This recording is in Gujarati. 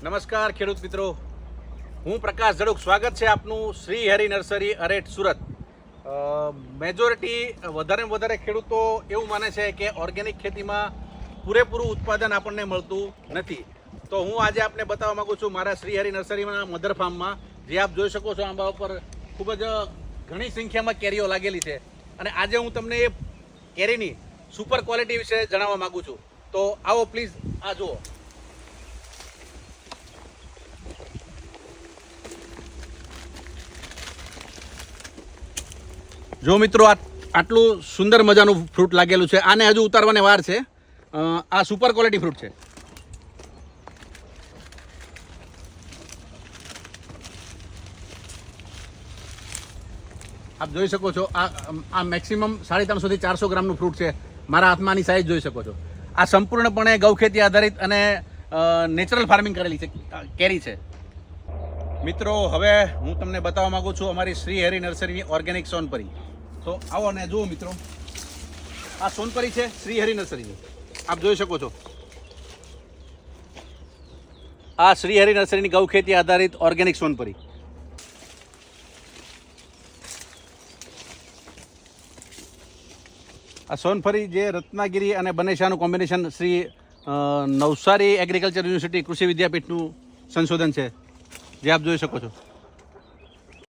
નમસ્કાર ખેડૂત મિત્રો, હું પ્રકાશ ઝડુક. સ્વાગત છે આપનું શ્રી હરિ નર્સરી અરેઠ સુરત. મેજોરિટી વધારે ખેડૂતો એવું માને છે કે ઓર્ગેનિક ખેતીમાં પૂરેપૂરું ઉત્પાદન આપણને મળતું નથી. તો હું આજે આપને બતાવવા માગું છું મારા શ્રી હરિ નર્સરીમાં મધર ફાર્મમાં, જે આપ જોઈ શકો છો આંબા ઉપર ખૂબ જ ઘણી સંખ્યામાં કેરીઓ લાગેલી છે. અને આજે હું તમને એ કેરીની સુપર ક્વોલિટી વિશે જણાવવા માગું છું. તો આવો પ્લીઝ આ જુઓ. જો મિત્રો, આટલું સુંદર મજાનું ફ્રૂટ લાગેલું છે. આને હજુ ઉતારવાની વાર છે. આ સુપર ક્વોલિટી ફ્રૂટ છે. આપ જોઈ શકો છો, આ મેક્સિમમ 350 થી 400 ગ્રામનું ફ્રૂટ છે. મારા હાથમાં આની સાઈઝ જોઈ શકો છો. આ સંપૂર્ણપણે ગૌખેતી આધારિત અને નેચરલ ફાર્મિંગ કરેલી છે કેરી છે. મિત્રો, હવે હું તમને બતાવવા માંગુ છું અમારી શ્રી હરિ નર્સરીની ઓર્ગેનિક સોનપરી. તો આવો ને જુઓ મિત્રો, આ સોનપરી છે શ્રી હરિ નર્સરીની. આપ જોઈ શકો છો, આ શ્રી હરિ નર્સરીની ગૌખેતી આધારિત ઓર્ગેનિક સોનપરી. આ સોનફરી જે રત્નાગીરી અને બનેશાનું combination Shri Navsari agriculture university કૃષિ વિદ્યાપીઠનું સંશોધન છે, જે આપ જોઈ શકો છો.